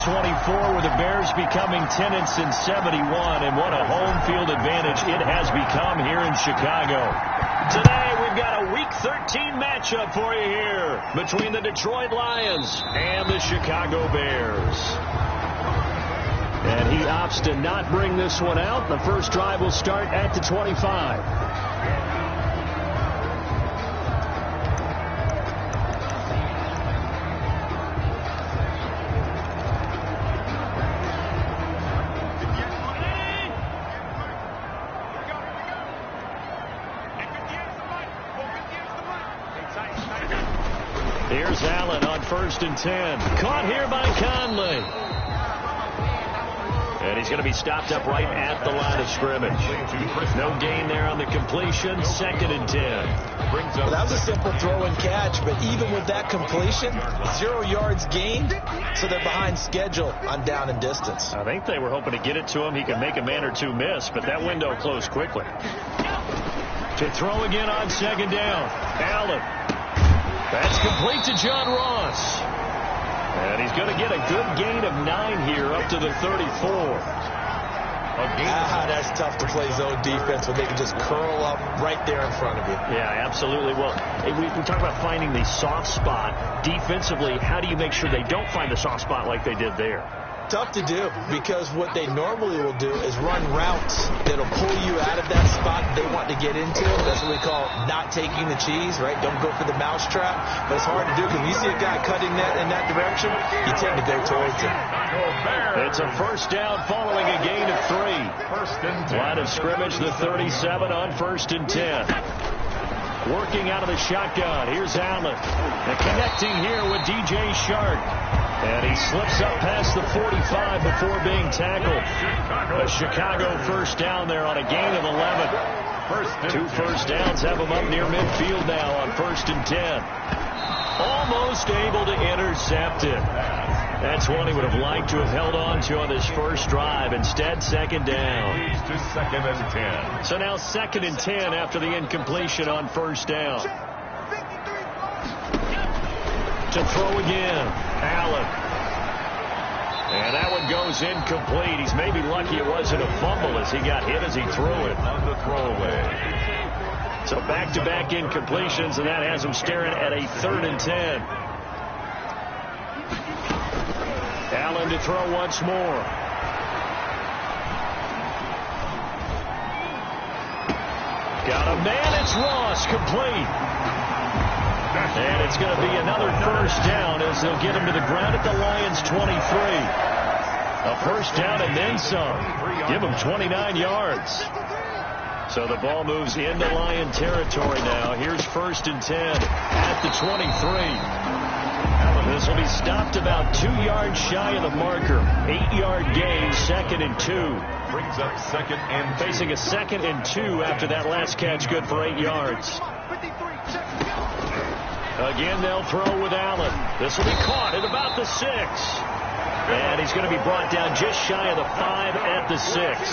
24 with the Bears becoming tenants in 71, and what a home field advantage it has become here in Chicago. Today we've got a Week 13 matchup for you here between the Detroit Lions and the Chicago Bears. And he opts to not bring this one out. The first drive will start at the 25. Here's Allen on 1st and 10. Caught here by Conley. And he's going to be stopped up right at the line of scrimmage. No gain there on the completion. 2nd and 10. Well, that was a simple throw and catch, but even with that completion, 0 yards gained, so they're behind schedule on down and distance. I think they were hoping to get it to him. He could make a man or two miss, but that window closed quickly. To throw again on 2nd down. Allen. That's complete to John Ross. And he's going to get a good gain of 9 here up to the 34. That's tough to play zone defense when they can just curl up right there in front of you. Yeah, absolutely. Well, we talk about finding the soft spot. Defensively, how do you make sure they don't find the soft spot like they did there? Tough to do, because what they normally will do is run routes that'll pull you out of that spot they want to get into. That's what we call not taking the cheese, right? Don't go for the mousetrap. But it's hard to do because when you see a guy cutting that in that direction, you tend to go towards him. It's a 1st down following a gain of 3. Line of scrimmage, the 37 on 1st and 10. Working out of the shotgun. Here's Allen. And connecting here with DJ Shark. And he slips up past the 45 before being tackled. A Chicago 1st down there on a gain of 11. 2 first downs have him up near midfield now on 1st and 10. Almost able to intercept it. That's one he would have liked to have held on to on this first drive. Instead, 2nd down. To 2nd and 10. So now 2nd and 10 after the incompletion on 1st down. To throw again. Allen. And that one goes incomplete. He's maybe lucky it wasn't a fumble as he got hit as he threw it. On the throwaway. So back-to-back incompletions, and that has him staring at a 3rd and 10. Allen to throw once more. Got a man. It's Ross. Complete. And it's going to be another 1st down as they'll get him to the ground at the Lions' 23. A 1st down and then some. Give him 29 yards. So the ball moves into Lion territory now. Here's 1st and 10 at the 23. This will be stopped about 2 yards shy of the marker. 8-yard gain, 2nd and 2. Brings up 2nd and 2. Facing a 2nd and 2 after that last catch, good for 8 yards. Again, they'll throw with Allen. This will be caught at about the 6. And he's going to be brought down just shy of the 5 at the 6. Bears.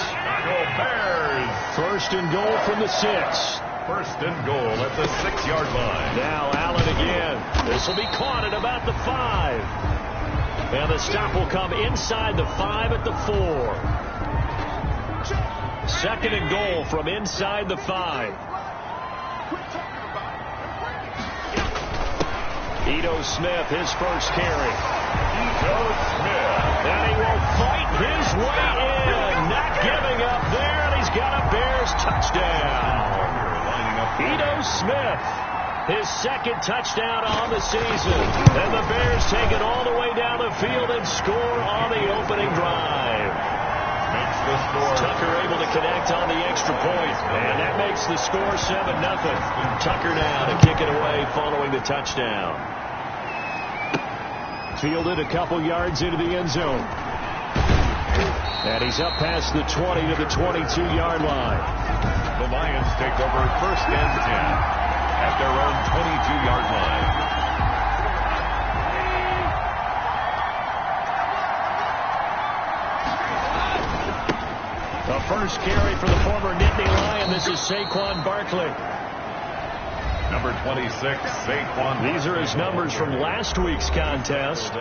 1st and goal from the 6. 1st and goal at the 6-yard line. Now Allen again. This will be caught at about the 5. And the stop will come inside the 5 at the 4. 2nd and goal from inside the 5. Ito Smith, his first carry. Ito Smith. And he will fight his way in. Not giving up there, and he's got a Bears touchdown. Ito Smith, his 2nd touchdown on the season. And the Bears take it all the way down the field and score on the opening drive. Makes the score. Tucker able to connect on the extra point. And that makes the score 7-0. Tucker now to kick it away following the touchdown. Fielded a couple yards into the end zone. And he's up past the 20 to the 22-yard line. The Lions take over 1st and 10 at their own 22-yard line. The first carry for the former Nittany Lion. This is Saquon Barkley. Number 26, Saquon. These are his numbers from last week's contest.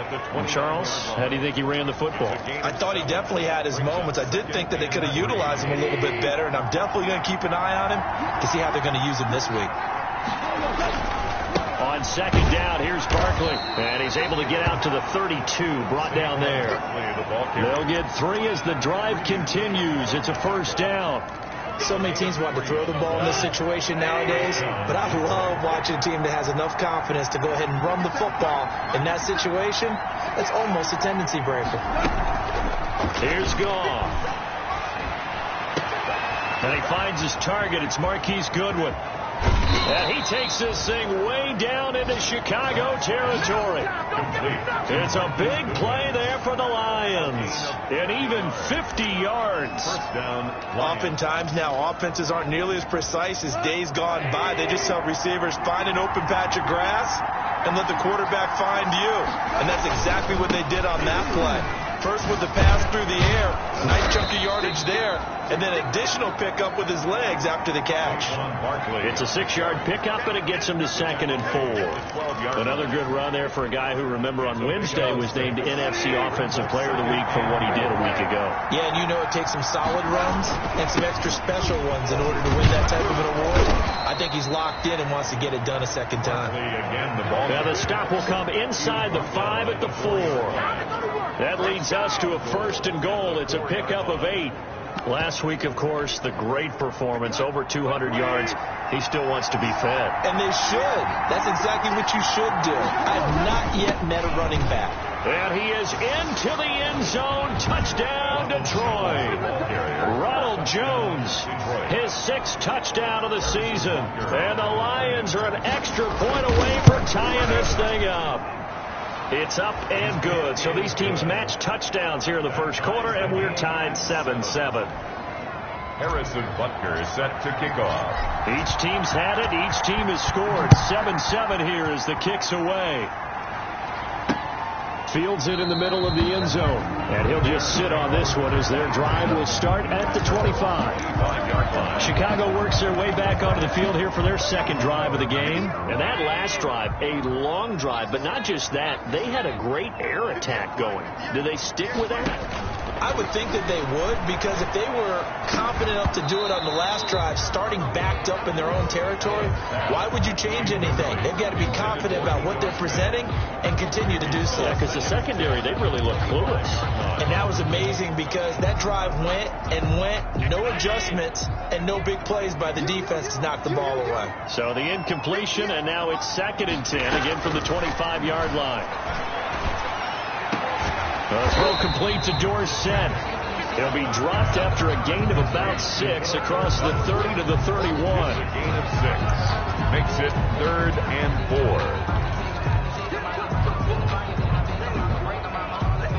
Charles, how do you think he ran the football? I thought he definitely had his moments. I did think that they could have utilized him a little bit better, and I'm definitely going to keep an eye on him to see how they're going to use him this week. On second down, here's Barkley, and he's able to get out to the 32, brought down there. They'll get 3 as the drive continues. It's a first down. So many teams want to throw the ball in this situation nowadays, but I love watching a team that has enough confidence to go ahead and run the football in that situation. That's almost a tendency breaker. Here's Goff. And he finds his target. It's Marquise Goodwin. And he takes this thing way down into Chicago territory. It's a big play there for the Lions. And even 50 yards. First down. Oftentimes now offenses aren't nearly as precise as days gone by. They just help receivers find an open patch of grass and let the quarterback find you. And that's exactly what they did on that play. First with the pass through the air, nice chunk of yardage there, and then additional pickup with his legs after the catch. It's a 6-yard pickup, and it gets him to 2nd and 4. Another good run there for a guy who, remember, on Wednesday was named NFC Offensive Player of the Week for what he did a week ago. Yeah, and you know it takes some solid runs and some extra special ones in order to win that type of an award. I think he's locked in and wants to get it done a second time. Now the stop will come inside the 5 at the 4. That leads us to a 1st and goal. It's a pickup of 8. Last week, of course, the great performance, over 200 yards. He still wants to be fed. And they should. That's exactly what you should do. I have not yet met a running back. And he is into the end zone. Touchdown, Detroit. Ronald Jones, his 6th touchdown of the season. And the Lions are an extra point away from tying this thing up. It's up and good. So these teams match touchdowns here in the first quarter, and we're tied 7-7. Harrison Butker is set to kick off. Each team's had it. Each team has scored. 7-7 here as the kick's away. Fields it in the middle of the end zone. And he'll just sit on this one as their drive will start at the 25. Chicago works their way back onto the field here for their 2nd drive of the game. And that last drive, a long drive, but not just that. They had a great air attack going. Do they stick with that? I would think that they would, because if they were confident enough to do it on the last drive, starting backed up in their own territory, why would you change anything? They've got to be confident about what they're presenting and continue to do so. Yeah, because the secondary, they really look clueless. And that was amazing because that drive went and went, no adjustments and no big plays by the defense to knock the ball away. So the incompletion, and now it's 2nd and 10, again from the 25-yard line. The throw complete to Dorsett. He'll be dropped after a gain of about 6 across the 30 to the 31. A gain of 6 makes it 3rd and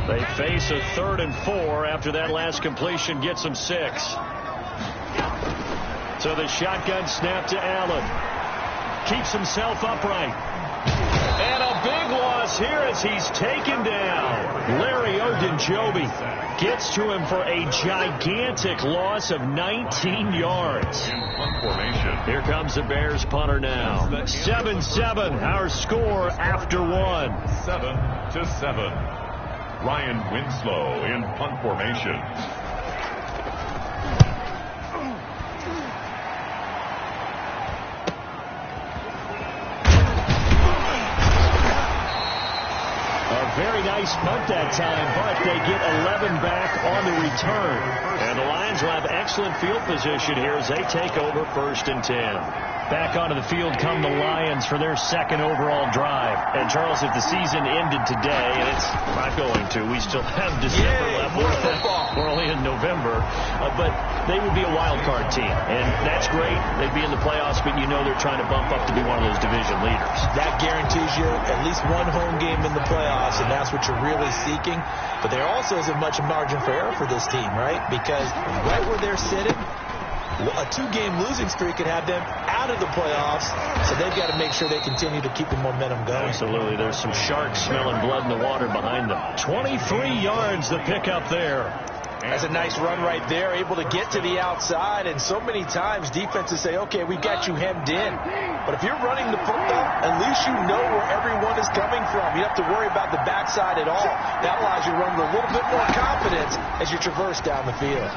4. They face a 3rd and 4 after that last completion gets them 6. So the shotgun snap to Allen. Keeps himself upright. And a big loss here as he's taken down. Larry Ogunjobi gets to him for a gigantic loss of 19 yards. Here comes the Bears punter now. 7-7, our score after 1. 7-7. Ryan Winslow in punt formation. Very nice punt that time, but they get 11 back on the return. And the Lions will have excellent field position here as they take over 1st and 10. Back onto the field come the Lions for their 2nd overall drive. And, Charles, if the season ended today, and it's not going to, we still have December left. We're only in November. But they would be a wild card team. And that's great. They'd be in the playoffs, but you know they're trying to bump up to be one of those division leaders. That guarantees you at least one home game in the playoffs, and that's what you're really seeking. But there also isn't much margin for error for this team, right? Because right where they're sitting, a 2-game losing streak could have them out of the playoffs, so they've got to make sure they continue to keep the momentum going. Absolutely. There's some sharks smelling blood in the water behind them. 23 yards the pickup there. That's a nice run right there, able to get to the outside. And so many times defenses say, okay, we got you hemmed in. But if you're running the football, at least you know where everyone is coming from. You don't have to worry about the backside at all. That allows you to run with a little bit more confidence as you traverse down the field.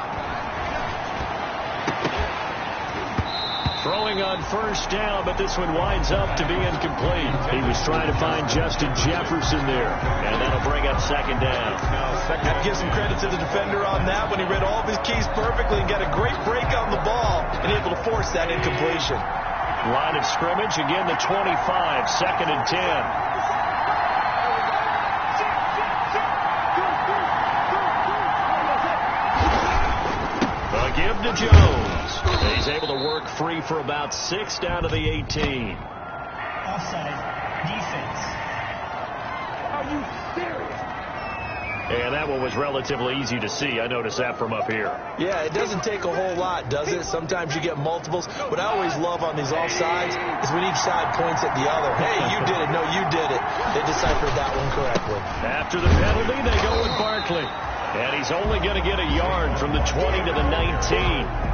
Throwing on first down, but this one winds up to be incomplete. He was trying to find Justin Jefferson there, and that'll bring up second down. I have to give some credit to the defender on that when he read all of his keys perfectly and got a great break on the ball and able to force that incompletion. Line of scrimmage, again the 25, second and 10. A give to Jones. He's able to work free for about 6 down to the 18. Offside defense. Are you serious? And that one was relatively easy to see. I noticed that from up here. Yeah, it doesn't take a whole lot, does it? Sometimes you get multiples. What I always love on these offsides is when each side points at the other. Hey, you did it. No, you did it. They deciphered that one correctly. After the penalty, they go with Barkley. And he's only going to get a yard from the 20 to the 19.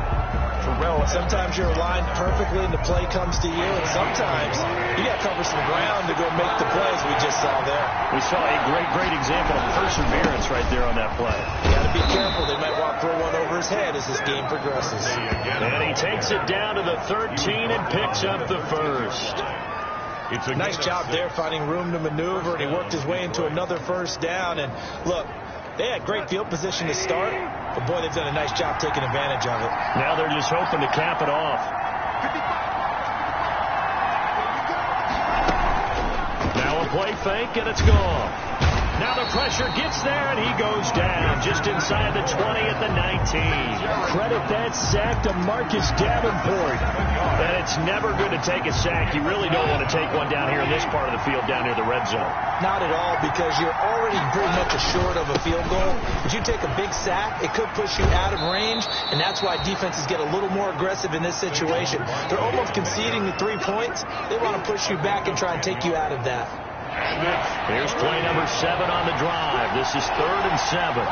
Sometimes you're aligned perfectly and the play comes to you, and sometimes you got to cover some ground to go make the plays we just saw there. We saw a great example of perseverance right there on that play. You got to be careful. They might want to throw one over his head as this game progresses. And he takes it down to the 13 and picks up the first. It's a nice job there finding room to maneuver, and he worked his way into another first down. And look, they had great field position to start, but boy, they've done a nice job taking advantage of it. Now they're just hoping to cap it off. Now a play fake, and it's gone. Now the pressure gets there, and he goes down just inside the 20 at the 19. Credit that sack to Marcus Davenport. And it's never good to take a sack. You really don't want to take one down here in this part of the field, down near the red zone. Not at all, because you're already pretty much assured of a field goal. If you take a big sack, it could push you out of range, and that's why defenses get a little more aggressive in this situation. They're almost conceding the 3 points. They want to push you back and try and take you out of that. Here's play number 7 on the drive. This is 3rd and 7.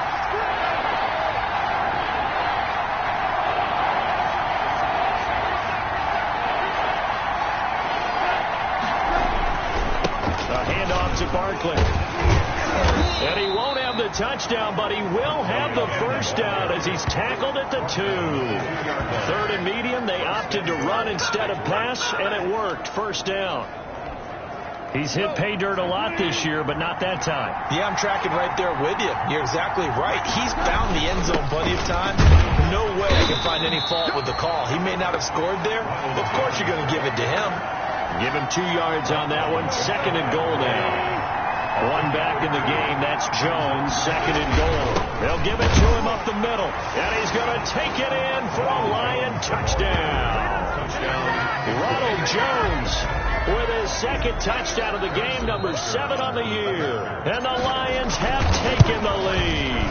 A handoff to Barkley. And he won't have the touchdown, but he will have the first down as he's tackled at the 2. 3rd and medium. They opted to run instead of pass, and it worked. First down. He's hit pay dirt a lot this year, but not that time. Yeah, I'm tracking right there with you. You're exactly right. He's found the end zone plenty of times. No way I can find any fault with the call. He may not have scored there, but of course you're going to give it to him. Give him 2 yards on that one. 2nd and goal now. One back in the game. That's Jones. 2nd and goal. They'll give it to him up the middle. And he's going to take it in for a Lion touchdown. Ronald Jones with his 2nd touchdown of the game, number 7 on the year. And the Lions have taken the lead.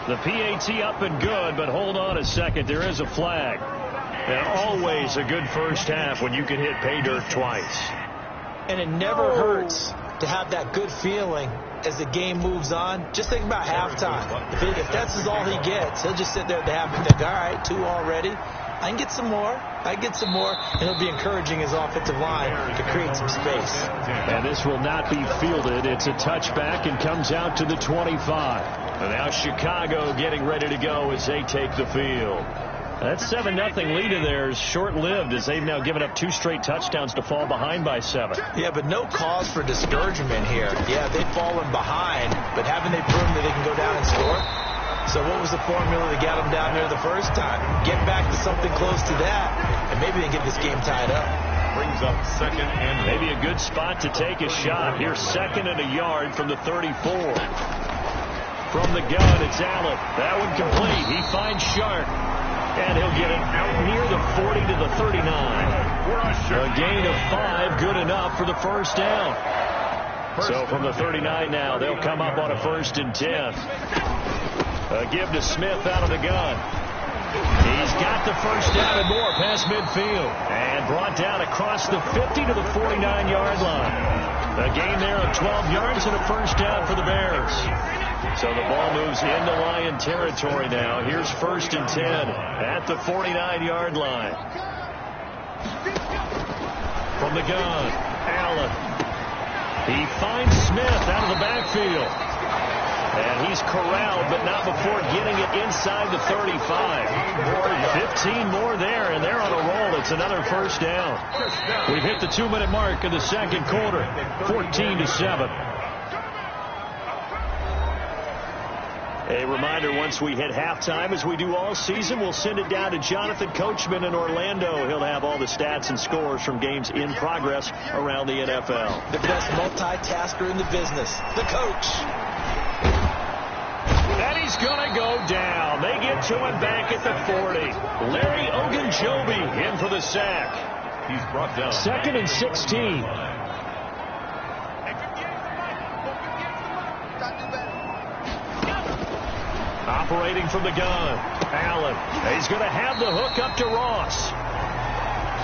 The PAT up and good, but hold on a second. There is a flag. And always a good first half when you can hit pay dirt twice. And it never hurts to have that good feeling as the game moves on. Just think about halftime. If that's all he gets, he'll just sit there at the half and think, all right, 2 already. I can get some more. And he'll be encouraging his offensive line to create some space. And this will not be fielded. It's a touchback and comes out to the 25. And now Chicago getting ready to go as they take the field. That 7-0 lead of theirs short-lived as they've now given up 2 straight touchdowns to fall behind by 7. Yeah, but no cause for discouragement here. Yeah, they've fallen behind, but haven't they proven that they can go down and score? So what was the formula that got them down there the first time? Get back to something close to that, and maybe they get this game tied up. Brings up 2nd and maybe a good spot to take a shot. Here's 2nd and a yard from the 34. From the gun, it's Allen. That one complete. He finds Sharp. And he'll get it out near the 40 to the 39. A gain of 5, good enough for the first down. So from the 39 now, they'll come up on a 1st and 10. A give to Smith out of the gun. He's got the first down and more past midfield. And brought down across the 50 to the 49-yard line. A gain there of 12 yards and a first down for the Bears. So the ball moves into Lion territory now. Here's 1st and 10 at the 49-yard line. From the gun, Allen. He finds Smith out of the backfield. And he's corralled, but not before getting it inside the 35. 15 more there, and they're on a roll. It's another 1st down. We've hit the 2-minute mark of the second quarter, 14-7. A reminder, once we hit halftime, as we do all season, we'll send it down to Jonathan Coachman in Orlando. He'll have all the stats and scores from games in progress around the NFL. The best multitasker in the business, the coach. And he's going to go down. They get to him back at the 40. Larry Ogunjobi in for the sack. He's brought down. 2nd and 16. Operating from the gun, Allen. He's going to have the hook up to Ross.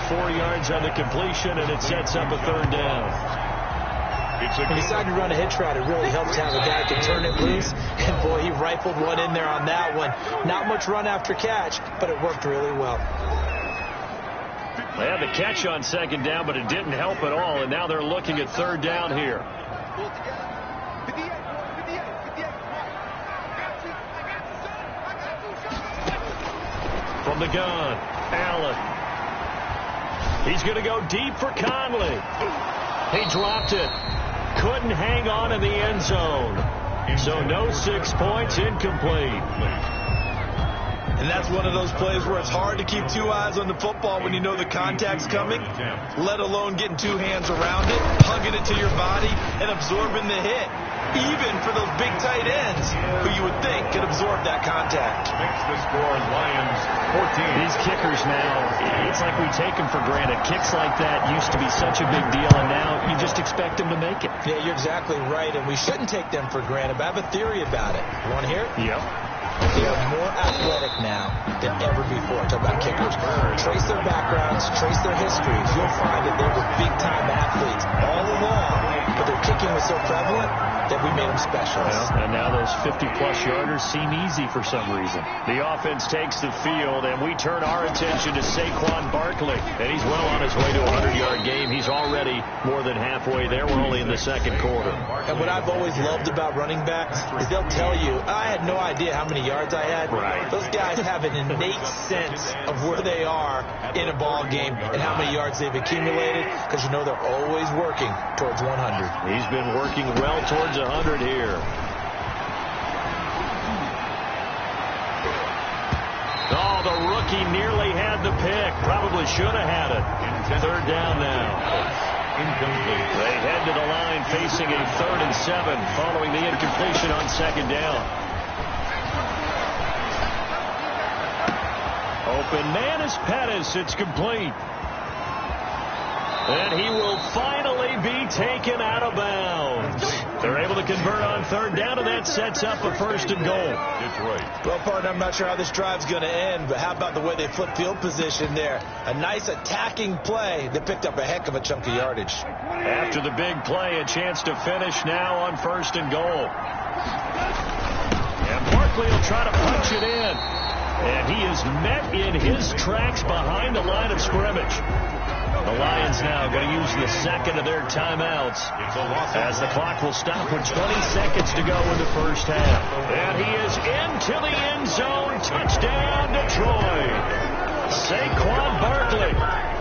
4 yards on the completion, and it sets up a 3rd down. When you decide to run a hitch route, it really helps to have a guy who can turn it loose. And, boy, he rifled one in there on that one. Not much run after catch, but it worked really well. They had the catch on 2nd down, but it didn't help at all, and now they're looking at 3rd down here. From the gun, Allen. He's going to go deep for Conley. He dropped it. Couldn't hang on in the end zone. So no 6 points, incomplete. And that's one of those plays where it's hard to keep 2 eyes on the football when you know the contact's coming, let alone getting 2 hands around it, hugging it to your body, and absorbing the hit. Even for those big tight ends who you would think could absorb that contact. Makes the score Lions 14. These kickers now, it's like we take them for granted. Kicks like that used to be such a big deal, and now you just expect them to make it. Yeah, you're exactly right, and we shouldn't take them for granted. But I have a theory about it. You want to hear it? Yep. They are more athletic now than ever before. Talk about kickers. Trace their backgrounds, trace their histories. You'll find that they were big-time athletes all along, but their kicking was so prevalent that we made them specialists. Well, and now those 50-plus yarders seem easy for some reason. The offense takes the field, and we turn our attention to Saquon Barkley. And he's well on his way to a 100-yard game. He's already more than halfway there. We're only in the second quarter. And what I've always loved about running backs is they'll tell you, I had no idea how many yards I had. Right. Those guys have an innate sense of where they are in a ball game and how many yards they've accumulated, because you know they're always working towards 100. He's been working well towards 100 here. Oh, the rookie nearly had the pick. Probably should have had it. 3rd down now. Incomplete. They head to the line facing a 3rd and 7 following the incompletion on 2nd down. Open man is Pettis. It's complete. And he will finally be taken out of bounds. They're able to convert on 3rd down, and that sets up a 1st and goal. Detroit. Well, partner, I'm not sure how this drive's going to end, but how about the way they flip field position there? A nice attacking play that picked up a heck of a chunk of yardage. After the big play, a chance to finish now on 1st and goal. And Barkley will try to punch it in. And he is met in his tracks behind the line of scrimmage. The Lions now going to use the 2nd of their timeouts as the clock will stop with 20 seconds to go in the 1st half. And he is into the end zone. Touchdown, Detroit. Saquon Barkley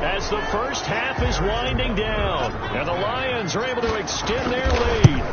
as the 1st half is winding down. And the Lions are able to extend their lead.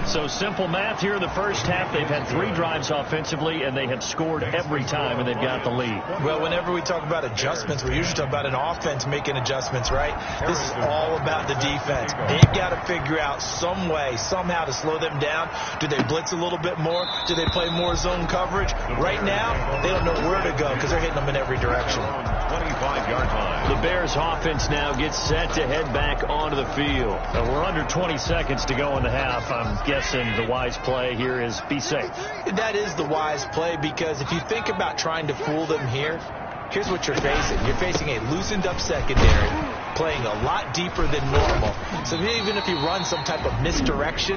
So simple math here in the 1st half. They've had 3 drives offensively, and they have scored every time, and they've got the lead. Well, whenever we talk about adjustments, we usually talk about an offense making adjustments, right? This is all about the defense. They've got to figure out some way, somehow to slow them down. Do they blitz a little bit more? Do they play more zone coverage? Right now, they don't know where to go because they're hitting them in every direction. 25-yard line. The Bears offense now gets set to head back onto the field. We're under 20 seconds to go in the half. I'm guessing the wise play here is be safe. That is the wise play, because if you think about trying to fool them here, here's what you're facing. You're facing a loosened up secondary playing a lot deeper than normal. So even if you run some type of misdirection,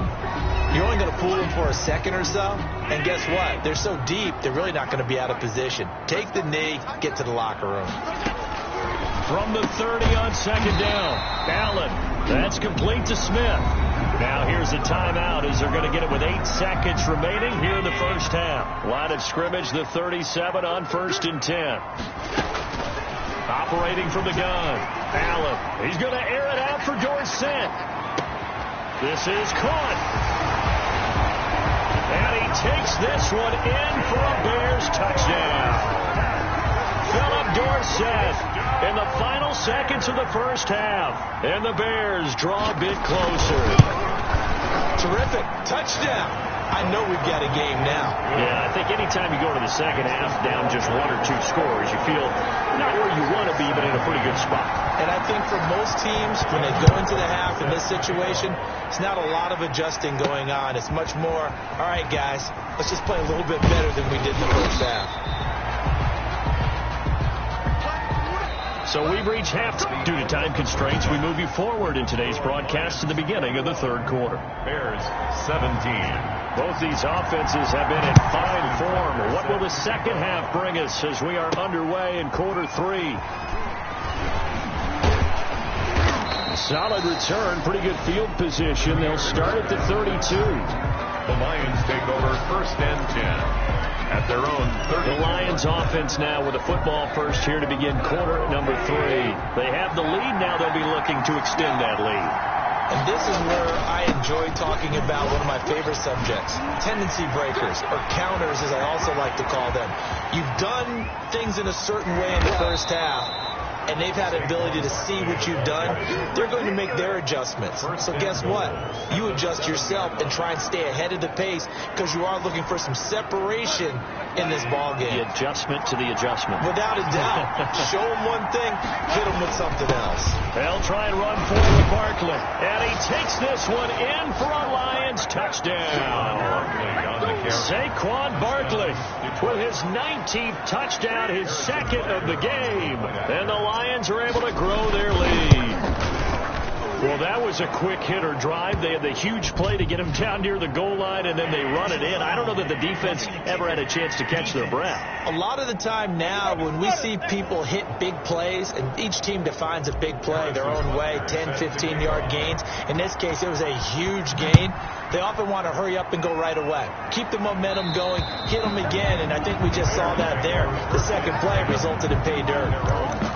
you're only going to fool them for a second or so. And guess what? They're so deep, they're really not going to be out of position. Take the knee, get to the locker room. From the 30 on second down, Allen. That's complete to Smith. Now here's a timeout as they're going to get it with 8 seconds remaining here in the first half. Line of scrimmage, the 37 on 1st and 10. Operating from the gun, Allen. He's going to air it out for Dorsett. This is caught. And he takes this one in for a Bears touchdown. Philip Dorsett in the final seconds of the first half. And the Bears draw a bit closer. Terrific. Touchdown. I know we've got a game now. Yeah, I think anytime you go to the second half down just 1 or 2 scores, you feel not where you want to be, but in a pretty good spot. And I think for most teams, when they go into the half in this situation, it's not a lot of adjusting going on. It's much more, all right, guys, let's just play a little bit better than we did in the first half. So we've reached halftime. Due to time constraints, we move you forward in today's broadcast to the beginning of the third quarter. Bears 17. Both these offenses have been in fine form. What will the second half bring us as we are underway in quarter 3? Solid return, pretty good field position. They'll start at the 32. The Lions take over 1st and 10. At their own 30. The Lions offense now with a football first here to begin quarter number 3. They have the lead now. They'll be looking to extend that lead. And this is where I enjoy talking about one of my favorite subjects, tendency breakers, or counters as I also like to call them. You've done things in a certain way in the first half, and they've had the ability to see what you've done. They're going to make their adjustments. So guess what? You adjust yourself and try and stay ahead of the pace because you are looking for some separation in this ball game. The adjustment to the adjustment. Without a doubt. Show them one thing, hit them with something else. They'll try and run forward with Barkley. And he takes this one in for a Lions touchdown. Saquon Barkley with his 19th touchdown, his second of the game. And the Lions are able to grow their lead. Well, that was a quick hitter drive. They had the huge play to get him down near the goal line, and then they run it in. I don't know that the defense ever had a chance to catch their breath. A lot of the time now when we see people hit big plays, and each team defines a big play their own way, 10, 15-yard gains. In this case, it was a huge gain. They often want to hurry up and go right away. Keep the momentum going, hit them again, and I think we just saw that there. The second play resulted in pay dirt.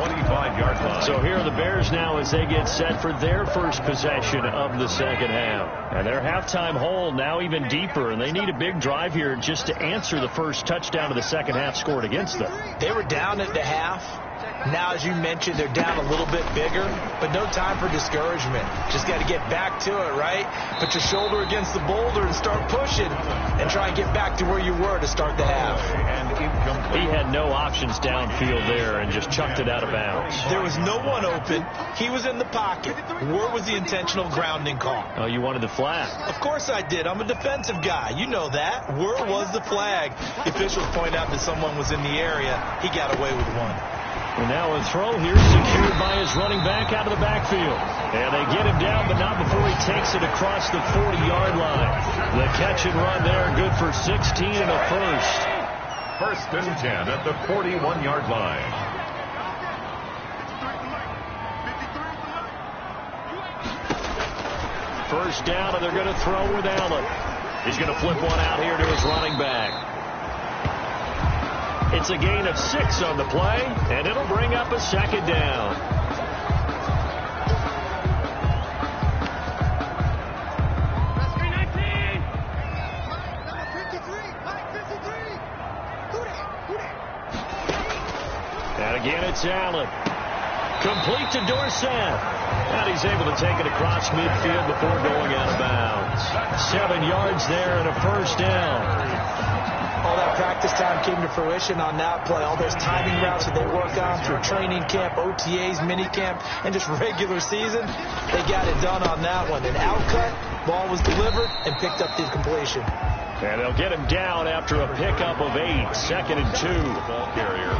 25-yard line. So here are the Bears now as they get set for their first possession of the second half. And their halftime hole now even deeper, and they need a big drive here just to answer the first touchdown of the second half scored against them. They were down at the half. Now, as you mentioned, they're down a little bit bigger, but no time for discouragement. Just got to get back to it, right? Put your shoulder against the boulder and start pushing and try and get back to where you were to start the half. He had no options downfield there and just chucked it out of bounds. There was no one open. He was in the pocket. Where was the intentional grounding call? Oh, you wanted the flag. Of course I did. I'm a defensive guy. You know that. Where was the flag? The officials point out that someone was in the area. He got away with one. And now a throw here secured by his running back out of the backfield. And they get him down, but not before he takes it across the 40-yard line. The catch and run there, good for 16 and a first. 1st and 10 at the 41-yard line. First down, and they're going to throw with Allen. He's going to flip one out here to his running back. It's a gain of 6 on the play, and it'll bring up a second down. And again, it's Allen. Complete to Dorsett. And he's able to take it across midfield before going out of bounds. 7 yards there and a first down. All that practice time came to fruition on that play. All those timing routes that they work on through training camp, OTAs, mini camp, and just regular season, they got it done on that one. An outcut, ball was delivered, and picked up the completion. And they'll get him down after a pickup of 8, 2nd and 2. Ball carrier.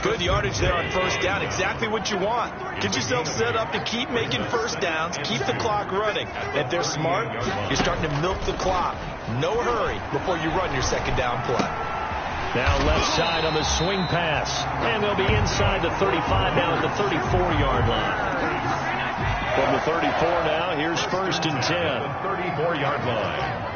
Good yardage there on first down. Exactly what you want. Get yourself set up to keep making first downs, keep the clock running. If they're smart, you're starting to milk the clock. No hurry before you run your second down play. Now left side on the swing pass. And they'll be inside the 35 now at the 34-yard line. From the 34 now, here's first and 10. The 34-yard line.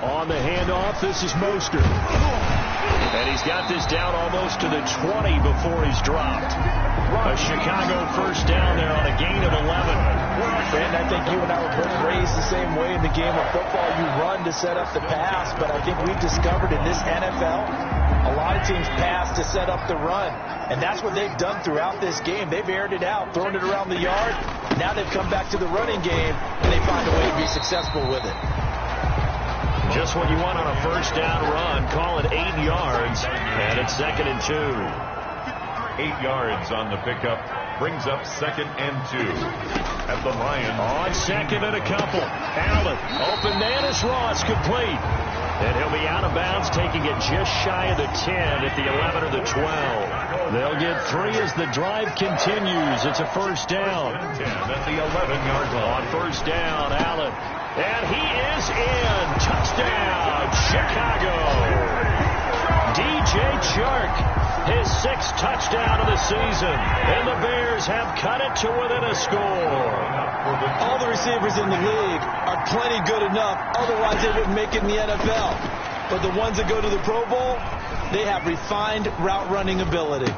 On the handoff, this is Mostert. And he's got this down almost to the 20 before he's dropped. A Chicago first down there on a gain of 11. And I think you and I were both raised the same way in the game of football. You run to set up the pass, but I think we've discovered in this NFL, a lot of teams pass to set up the run. And that's what they've done throughout this game. They've aired it out, thrown it around the yard. Now they've come back to the running game, and they find a way to be successful with it. Just what you want on a first down run. Call it 8 yards. And it's 2nd and 2. 8 yards on the pickup. Brings up 2nd and 2. At the Lions. On 2nd and a couple. Allen. Open man is Ross. Complete. And he'll be out of bounds, taking it just shy of the 10 at the 11 or the 12. They'll get 3 as the drive continues. It's a first down. 10 at the 11-yard line. On first down, Allen. And he is in. Touchdown, Chicago. DJ Chark, his 6th touchdown of the season. And the Bears have cut it to within a score. All the receivers in the league are plenty good enough. Otherwise, they wouldn't make it in the NFL. But the ones that go to the Pro Bowl, they have refined route running ability.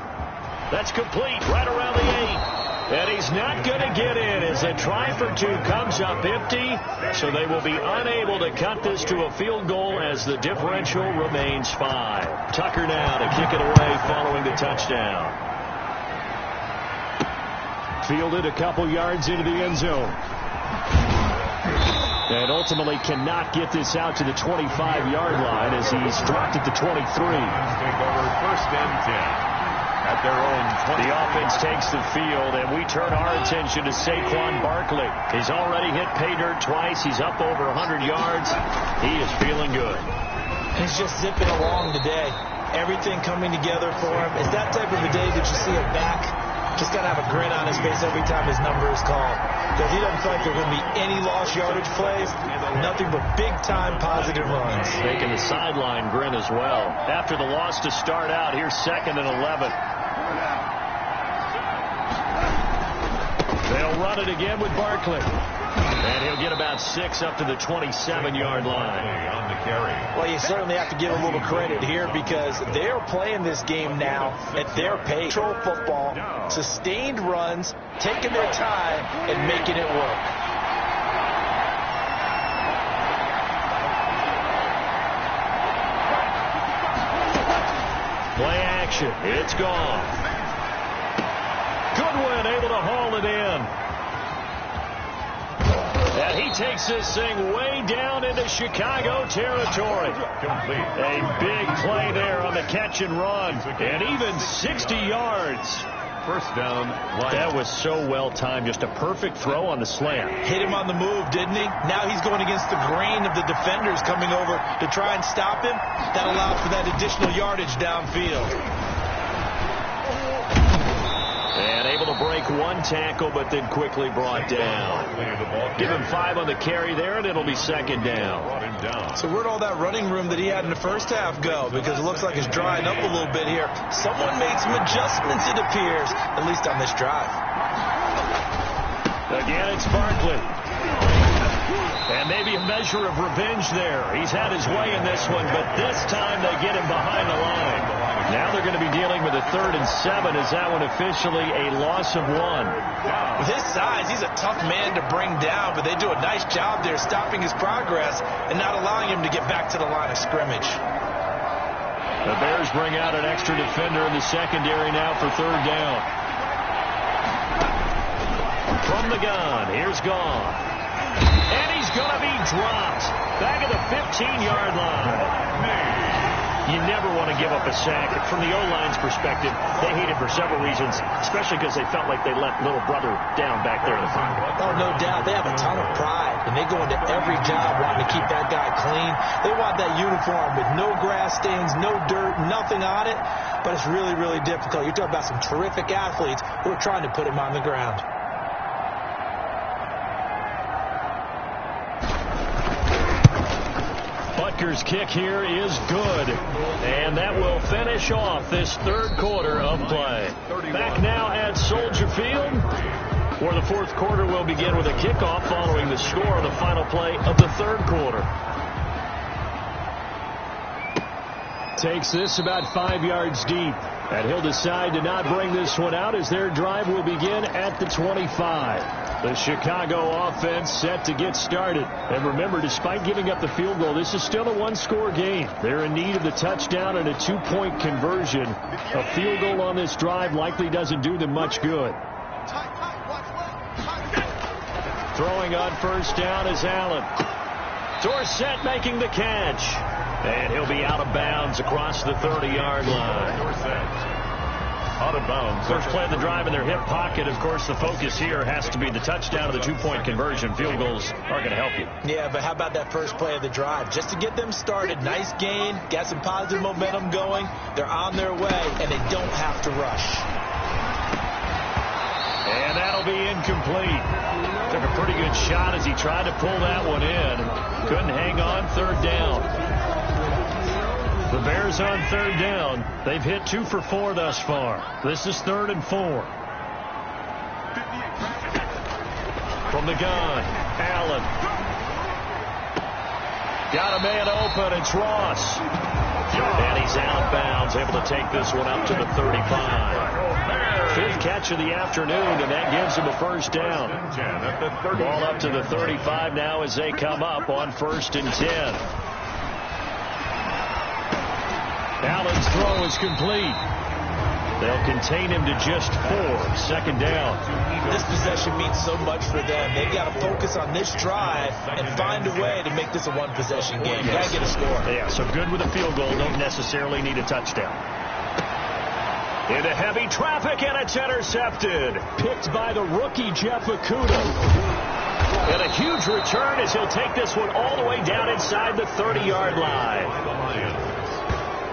That's complete right around the 8. And he's not going to get in as a try for 2 comes up empty. So they will be unable to cut this to a field goal as the differential remains 5. Tucker now to kick it away following the touchdown. Fielded a couple yards into the end zone. And ultimately cannot get this out to the 25-yard line as he's dropped at the 23. Take over first and 10. At their own 20. The offense takes the field, and we turn our attention to Saquon Barkley. He's already hit pay dirt twice. He's up over 100 yards. He is feeling good. He's just zipping along today. Everything coming together for him. It's that type of a day that you see him back. Just got to have a grin on his face every time his number is called. Because he doesn't feel like there are going to be any lost yardage plays. Nothing but big-time positive runs. Making the sideline grin as well. After the loss to start out, here's 2nd and 11. They'll run it again with Barkley. And he'll get about 6 up to the 27-yard line. On the carry. Well, you certainly have to give a little credit here because they're playing this game now at their pace. Control football, sustained runs, taking their time, and making it work. Play action. It's gone. Goodwin able to haul it in. And he takes this thing way down into Chicago territory. Complete. A big play there on the catch and run. And even 60 yards. First down. That was so well timed. Just a perfect throw on the slant. Hit him on the move, didn't he? Now he's going against the grain of the defenders coming over to try and stop him. That allowed for that additional yardage downfield. And able to break 1 tackle, but then quickly brought down. Give him 5 on the carry there, and it'll be 2nd down. So where'd all that running room that he had in the first half go? Because it looks like it's drying up a little bit here. Someone made some adjustments, it appears, at least on this drive. Again, it's Barkley. And maybe a measure of revenge there. He's had his way in this one, but this time they get him behind the line. Now they're going to be dealing with a 3rd and 7. Is that one officially a loss of 1? With his size, he's a tough man to bring down, but they do a nice job there stopping his progress and not allowing him to get back to the line of scrimmage. The Bears bring out an extra defender in the secondary now for 3rd down. From the gun, here's Gone. And he's going to be dropped. Back at the 15-yard line. You never want to give up a sack. From the O-line's perspective, they hate it for several reasons, especially because they felt like they let little brother down back there in the pocket. Oh, no doubt. They have a ton of pride, and they go into every job wanting to keep that guy clean. clean. They want that uniform with no grass stains, no dirt, nothing on it. But it's really, really difficult. You're talking about some terrific athletes who are trying to put him on the ground. Butker's kick here is good. And that will finish off this third quarter of play. Back now at Soldier Field, where the fourth quarter will begin with a kickoff following the score of the final play of the third quarter. Takes this about 5 yards deep. And he'll decide to not bring this one out as their drive will begin at the 25. The Chicago offense set to get started. And remember, despite giving up the field goal, this is still a one-score game. They're in need of the touchdown and a two-point conversion. A field goal on this drive likely doesn't do them much good. Throwing on first down is Allen. Dorsett making the catch. And he'll be out of bounds across the 30-yard line. Out of bounds. First play of the drive in their hip pocket. Of course, the focus here has to be the touchdown of the two-point conversion. Field goals are going to help you. Yeah, but how about that first play of the drive? Just to get them started. Nice gain. Got some positive momentum going. They're on their way, and they don't have to rush. And that'll be incomplete. Took a pretty good shot as he tried to pull that one in. Couldn't hang on. Third down. The Bears on third down. They've hit 2 for 4 thus far. This is 3rd and 4. From the gun, Allen. Got a man open. It's Ross. And he's out of bounds, able to take this one up to the 35. 5th catch of the afternoon, and that gives him a first down. Ball up to the 35 now as they come up on 1st and 10. Allen's throw is complete. They'll contain him to just 4. 2nd down. This possession means so much for them. They've got to focus on this drive and find a way to make this a one-possession game. You got to get a score. Yeah, so good with a field goal. Don't necessarily need a touchdown. Into heavy traffic, and it's intercepted. Picked by the rookie, Jeff Okudah. And a huge return as he'll take this one all the way down inside the 30-yard line.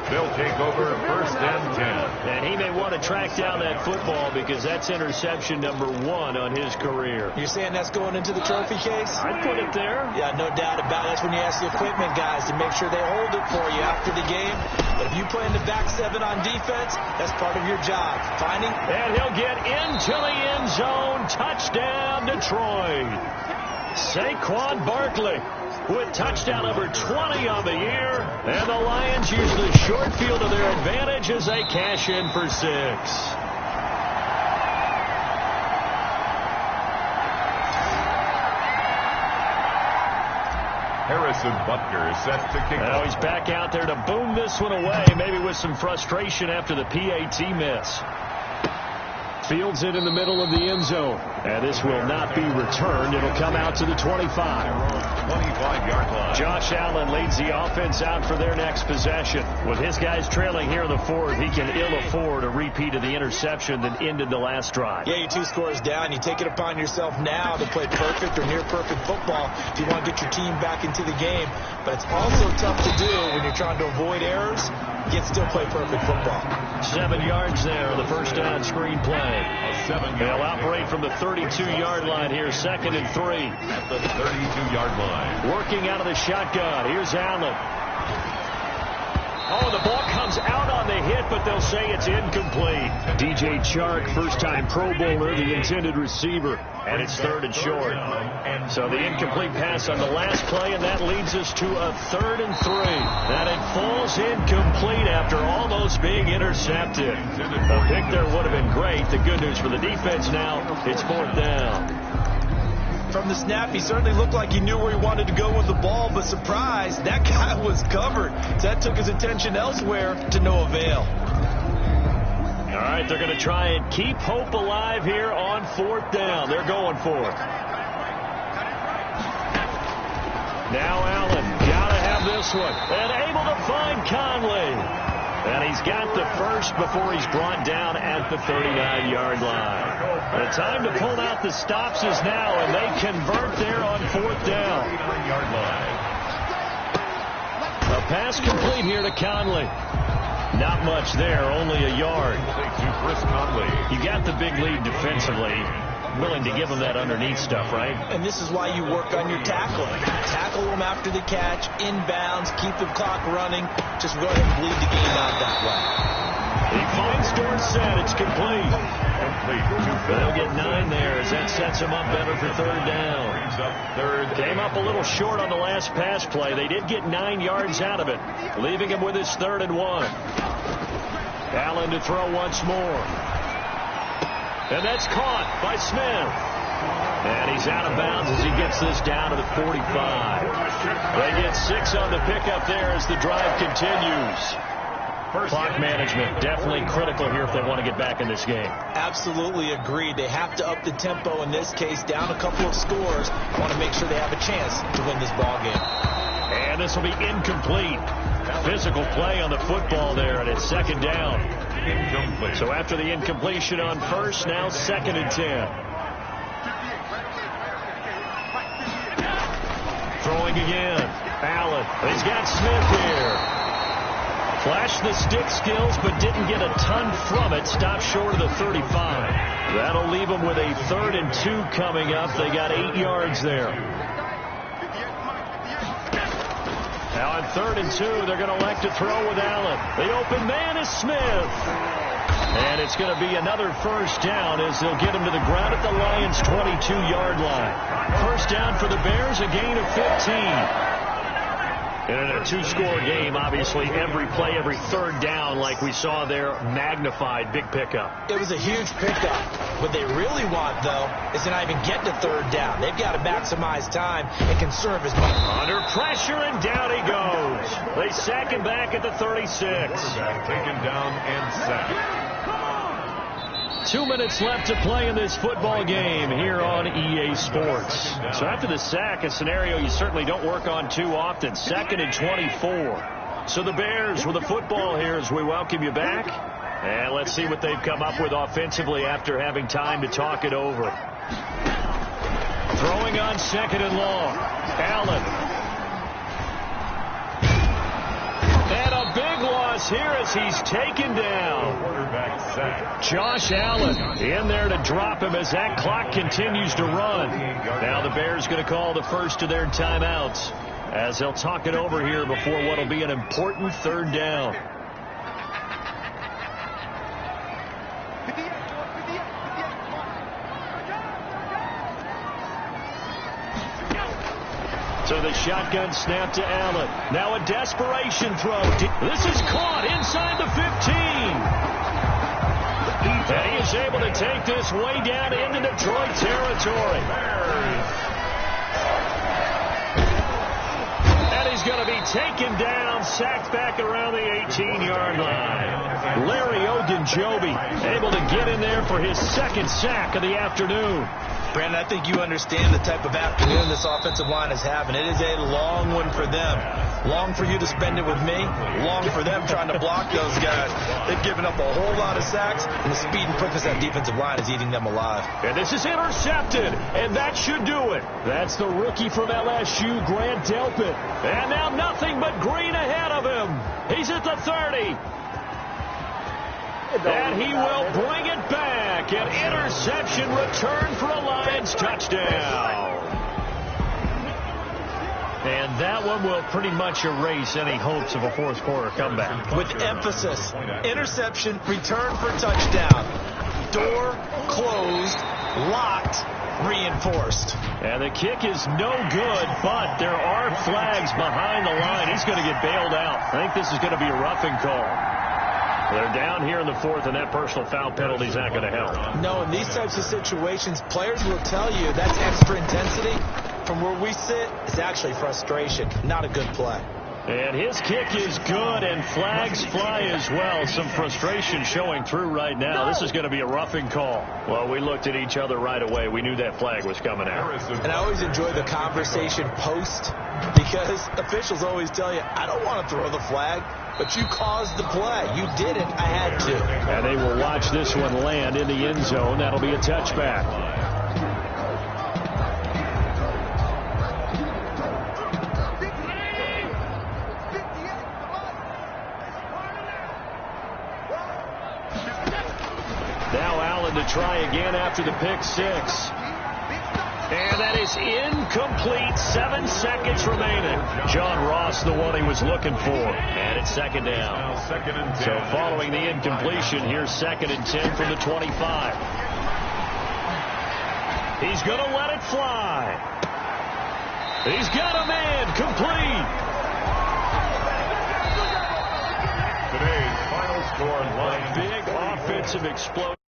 They'll take over 1st and 10. And he may want to track down that football because that's interception number 1 on his career. You're saying that's going into the trophy case? I'd put it there. Yeah, no doubt about it. That's when you ask the equipment guys to make sure they hold it for you after the game. But if you play in the back 7 on defense, that's part of your job. Finding. And he'll get into the end zone. Touchdown, Detroit. Saquon Barkley with touchdown number 20 on the year. And the Lions use the short field to their advantage as they cash in for 6. Harrison Butker is set to kick Now off. he's back out there to boom this one away, maybe with some frustration after the PAT miss. Fields it in the middle of the end zone. And this will not be returned. It'll come out to the 25. 25-yard line. Josh Allen leads the offense out for their next possession. With his guys trailing here in the 4th, he can ill afford a repeat of the interception that ended the last drive. Yeah, you're 2 scores down. You take it upon yourself now to play perfect or near perfect football if you want to get your team back into the game. But it's also tough to do when you're trying to avoid errors, yet still play perfect football. 7 yards there on the first down screen play. They'll operate from the 32-yard line here, 2nd and 3. At the 32-yard line. Working out of the shotgun. Here's Allen. Oh, the ball comes out on the hit, but they'll say it's incomplete. DJ Chark, first-time Pro Bowler, the intended receiver. And it's 3rd and short. So the incomplete pass on the last play, and that leads us to a 3rd and 3. And it falls incomplete after almost being intercepted. A pick there would have been great. The good news for the defense now, it's 4th down. From the snap, he certainly looked like he knew where he wanted to go with the ball, but surprise, that guy was covered. So that took his attention elsewhere to no avail. All right, they're going to try and keep hope alive here on 4th down. They're going for it. Now Allen, got to have this one. And able to find Conley. And he's got the first before he's brought down at the 39-yard line. The time to pull out the stops is now, and they convert there on 4th down. pass complete here to Conley. Not much there, only a yard. You got the big lead defensively. Willing to give them that underneath stuff, right? And this is why you work on your tackling. Tackle them after the catch, inbounds, keep the clock running. Just go ahead and bleed the game out that way. He finds Dorsett. It's complete. They'll get 9 there as that sets him up better for third down. Came up a little short on the last pass play. They did get 9 yards out of it, leaving him with his 3rd and 1. Allen to throw once more. And that's caught by Smith. And he's out of bounds as he gets this down to the 45. They get 6 on the pickup there as the drive continues. Clock management definitely critical here if they want to get back in this game. Absolutely agreed. They have to up the tempo in this case, down a couple of scores. Want to make sure they have a chance to win this ball game. And this will be incomplete. Physical play on the football there, and it's 2nd down. Incomplete. So after the incompletion on 1st, now 2nd and 10. Throwing again. Allen. He's got Smith here. Flashed the stick skills, but didn't get a ton from it. Stopped short of the 35. That'll leave them with a 3rd and 2 coming up. They got 8 yards there. Now on 3rd and 2, they're going to elect to throw with Allen. The open man is Smith. And it's going to be another 1st down as they'll get him to the ground at the Lions' 22-yard line. 1st down for the Bears, a gain of 15. And in a 2-score game, obviously, every play, every 3rd down, like we saw there, magnified. Big pickup. It was a huge pickup. What they really want, though, is to not even get to 3rd down. They've got to maximize time and conserve as much. Under pressure, and down he goes. They sack him back at the 36. Taken down and sacked. 2 minutes left to play in this football game here on EA Sports. So after the sack, a scenario you certainly don't work on too often. 2nd and 24. So the Bears with the football here as we welcome you back. And let's see what they've come up with offensively after having time to talk it over. Throwing on 2nd and long. Allen. And a big loss here as he's taken down. Quarterback sack. Josh Allen in there to drop him as that clock continues to run. Now the Bears going to call the first of their timeouts as they'll talk it over here before what will be an important 3rd down. So the shotgun snap to Allen. Now a desperation throw. This is caught inside the 15. And he is able to take this way down into Detroit territory. And he's going to be taken down, sacked back around the 18-yard line. Larry Ogunjobi able to get in there for his 2nd sack of the afternoon. Brandon, I think you understand the type of afternoon this offensive line is having. It is a long one for them. Long for you to spend it with me. Long for them trying to block those guys. They've given up a whole lot of sacks, and the speed and quickness of that defensive line is eating them alive. And this is intercepted, and that should do it. That's the rookie from LSU, Grant Delpit. And now nothing but green ahead of him. He's at the 30. And he will bring it back. An interception return for a Lions touchdown. And that one will pretty much erase any hopes of a 4th quarter comeback. With emphasis, interception, return for touchdown. Door closed, locked, reinforced. And the kick is no good, but there are flags behind the line. He's going to get bailed out. I think this is going to be a roughing call. They're down here in the 4th, and that personal foul penalty is not going to help. No, in these types of situations, players will tell you that's extra intensity. From where we sit, it's actually frustration, not a good play. And his kick is good, and flags fly as well. Some frustration showing through right now. This is going to be a roughing call. Well, we looked at each other right away. We knew that flag was coming out. And I always enjoy the conversation post because officials always tell you, I don't want to throw the flag, but you caused the play. You did it. I had to. And they will watch this one land in the end zone. That'll be a touchback. try again after the pick six. And that is incomplete. 7 seconds remaining. John Ross, the one he was looking for. And it's second down. So following the incompletion, here's 2nd and 10 from the 25. He's going to let it fly. He's got a man. Complete. Today's final score line. Big offensive explosion.